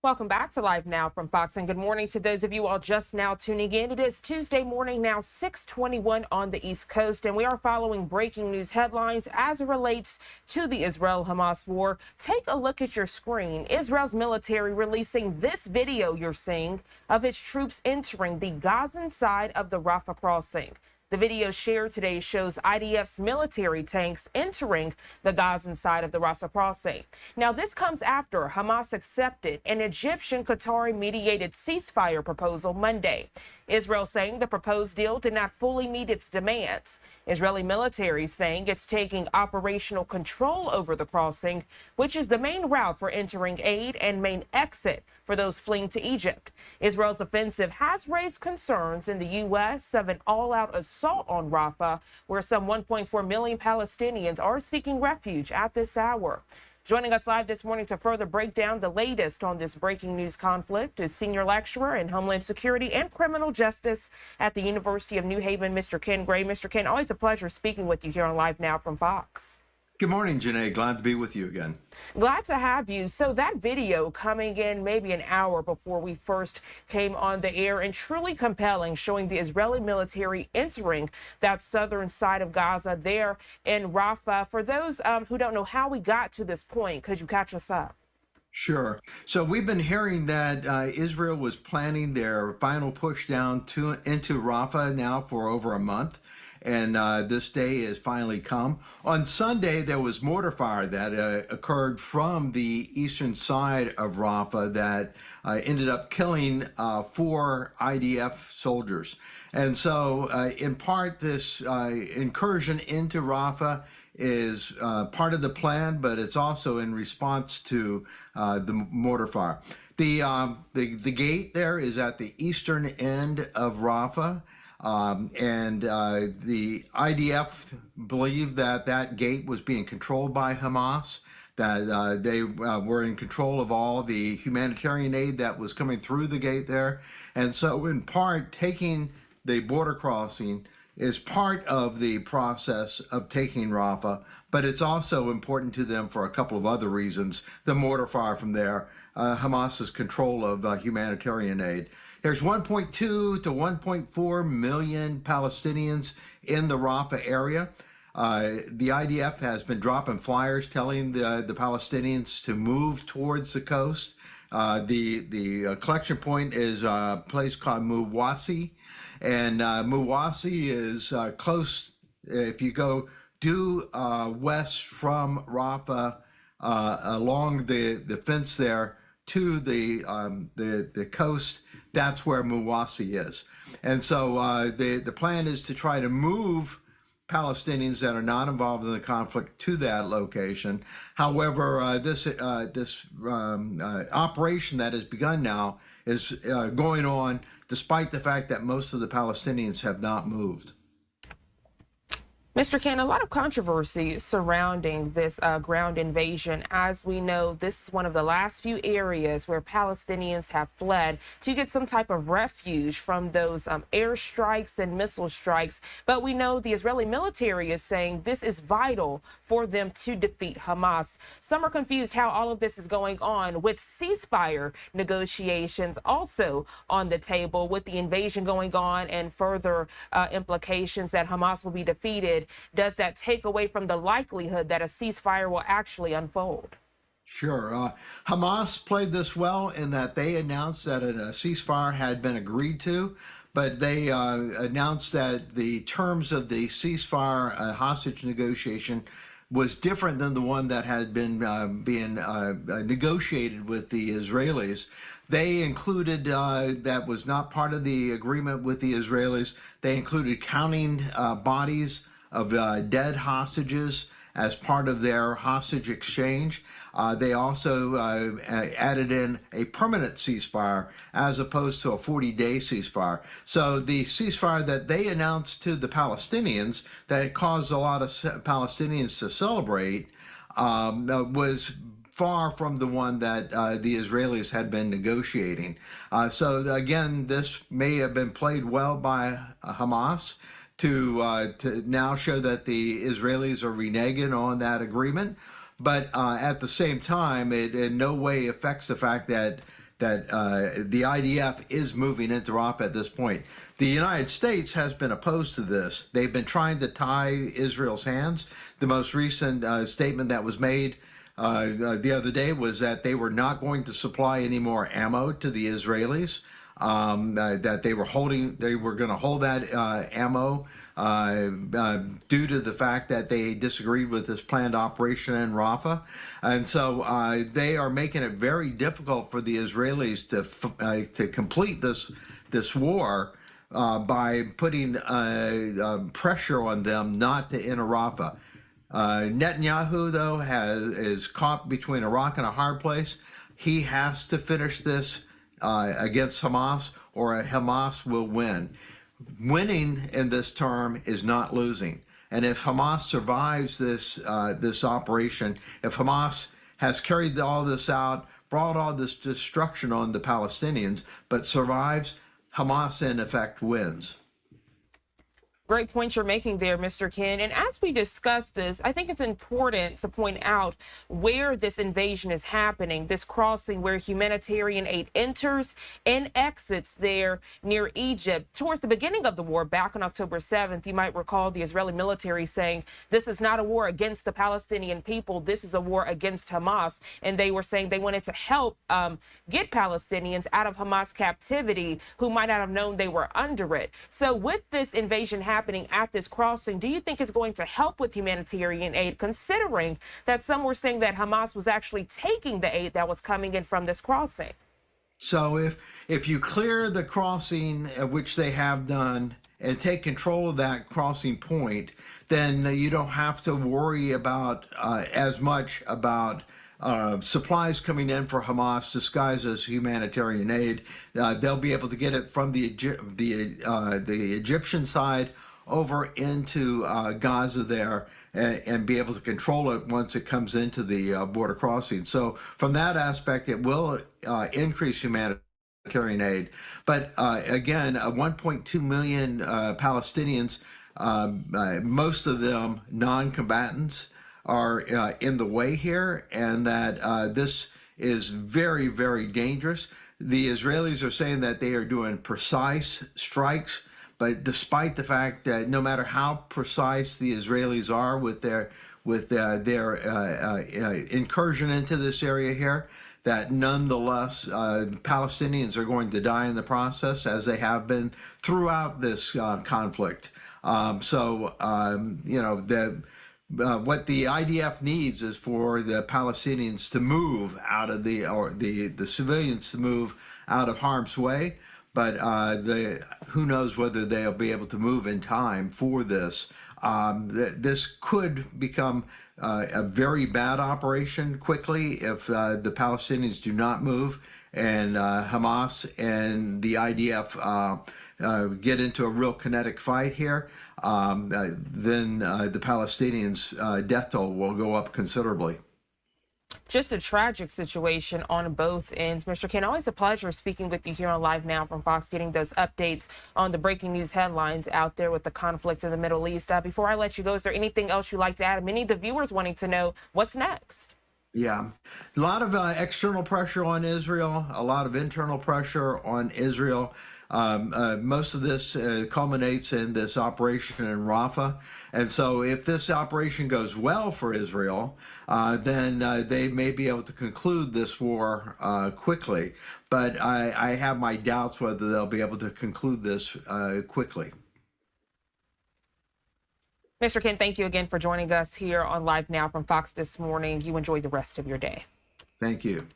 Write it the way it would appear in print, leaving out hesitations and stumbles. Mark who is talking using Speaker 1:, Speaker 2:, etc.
Speaker 1: Welcome back to Live Now from Fox, and good morning to those of you all just now tuning in. It is Tuesday morning now, 6:21 on the East Coast, and we are following breaking news headlines as it relates to the Israel-Hamas war. Take a look at your screen. Israel's military releasing this video you're seeing of its troops entering the Gazan side of the Rafah crossing. The video shared today shows IDF's military tanks entering the Gazan side of the Rafah crossing. Now, this comes after Hamas accepted an Egyptian-Qatari mediated ceasefire proposal Monday. Israel saying the proposed deal did not fully meet its demands. Israeli military saying it's taking operational control over the crossing, which is the main route for entering aid and main exit for those fleeing to Egypt. Israel's offensive has raised concerns in the U.S. of an all-out assault on Rafah, where some 1.4 million Palestinians are seeking refuge at this hour. Joining us live this morning to further break down the latest on this breaking news conflict is Senior Lecturer in Homeland Security and Criminal Justice at the University of New Haven, Mr. Ken Gray. Mr. Ken, always a pleasure speaking with you here on Live Now from Fox.
Speaker 2: Good morning, Janae. Glad to be with you again.
Speaker 1: Glad to have you. So that video coming in maybe an hour before we first came on the air, and truly compelling, showing the Israeli military entering that southern side of Gaza there in Rafah. For those who don't know how we got to this point, could you catch us up?
Speaker 2: Sure. So we've been hearing that Israel was planning their final push down into Rafah now for over a month. And this day has finally come. On Sunday, there was mortar fire that occurred from the eastern side of Rafah that ended up killing 4 IDF soldiers. And so, in part, this incursion into Rafah is part of the plan, but it's also in response to the mortar fire. The gate there is at the eastern end of Rafah. The IDF believed that gate was being controlled by Hamas, that they were in control of all the humanitarian aid that was coming through the gate there. And so in part, taking the border crossing is part of the process of taking Rafah, but it's also important to them for a couple of other reasons. The mortar fire from there, Hamas's control of humanitarian aid. There's 1.2 to 1.4 million Palestinians in the Rafah area. The IDF has been dropping flyers telling the Palestinians to move towards the coast. The collection point is a place called Muwasi, and Muwasi is close. If you go due west from Rafah along the fence there to the coast, that's where Muwasi is. And so the plan is to try to move Palestinians that are not involved in the conflict to that location. However, this operation that has begun now is going on despite the fact that most of the Palestinians have not moved.
Speaker 1: Mr. Ken, a lot of controversy surrounding this ground invasion. As we know, this is one of the last few areas where Palestinians have fled to get some type of refuge from those airstrikes and missile strikes. But we know the Israeli military is saying this is vital for them to defeat Hamas. Some are confused how all of this is going on with ceasefire negotiations also on the table, with the invasion going on and further implications that Hamas will be defeated. Does that take away from the likelihood that a ceasefire will actually unfold?
Speaker 2: Sure. Hamas played this well in that they announced that a ceasefire had been agreed to, but they announced that the terms of the ceasefire hostage negotiation was different than the one that had been being negotiated with the Israelis. They included, that was not part of the agreement with the Israelis, they included counting bodies of dead hostages as part of their hostage exchange. They also added in a permanent ceasefire as opposed to a 40-day ceasefire. So the ceasefire that they announced to the Palestinians that caused a lot of Palestinians to celebrate was far from the one that the Israelis had been negotiating. So again, this may have been played well by Hamas to now show that the Israelis are reneging on that agreement. But at the same time, it in no way affects the fact that that the IDF is moving into Rafah at this point. The United States has been opposed to this. They've been trying to tie Israel's hands. The most recent statement that was made the other day was that they were not going to supply any more ammo to the Israelis. That they were going to hold that ammo due to the fact that they disagreed with this planned operation in Rafah. And so they are making it very difficult for the Israelis to complete this war by putting pressure on them not to enter Rafah. Netanyahu, though, is caught between a rock and a hard place. He has to finish this against Hamas, or Hamas will win. Winning in this term is not losing. And if Hamas survives this operation, if Hamas has carried all this out, brought all this destruction on the Palestinians, but survives, Hamas in effect wins.
Speaker 1: Great point you're making there, Mr. Ken. And as we discuss this, I think it's important to point out where this invasion is happening, this crossing where humanitarian aid enters and exits there near Egypt. Towards the beginning of the war, back on October 7th, you might recall the Israeli military saying, this is not a war against the Palestinian people, this is a war against Hamas. And they were saying they wanted to help get Palestinians out of Hamas captivity who might not have known they were under it. So with this invasion happening at this crossing, do you think it's going to help with humanitarian aid, considering that some were saying that Hamas was actually taking the aid that was coming in from this crossing?
Speaker 2: So if you clear the crossing, which they have done, and take control of that crossing point, then you don't have to worry about as much about supplies coming in for Hamas disguised as humanitarian aid. They'll be able to get it from the Egyptian side over into Gaza there and be able to control it once it comes into the border crossing. So from that aspect, it will increase humanitarian aid. But again, 1.2 million Palestinians, most of them non-combatants, are in the way here, and that this is very, very dangerous. The Israelis are saying that they are doing precise strikes, but despite the fact that no matter how precise the Israelis are with their incursion into this area here, that nonetheless Palestinians are going to die in the process, as they have been throughout this conflict. You know, what the IDF needs is for the Palestinians to move out of the civilians to move out of harm's way. But who knows whether they'll be able to move in time for this. This could become a very bad operation quickly if the Palestinians do not move, and Hamas and the IDF get into a real kinetic fight here. Then the Palestinians' death toll will go up considerably.
Speaker 1: Just a tragic situation on both ends. Mr. Ken, always a pleasure speaking with you here on Live Now from Fox, getting those updates on the breaking news headlines out there with the conflict in the Middle East. Before I let you go, is there anything else you'd like to add? Many of the viewers wanting to know what's next.
Speaker 2: Yeah, a lot of external pressure on Israel, a lot of internal pressure on Israel. Most of this culminates in this operation in Rafah. And so if this operation goes well for Israel, then they may be able to conclude this war quickly. But I have my doubts whether they'll be able to conclude this quickly.
Speaker 1: Mr. Ken, thank you again for joining us here on Live Now from Fox this morning. You enjoy the rest of your day.
Speaker 2: Thank you.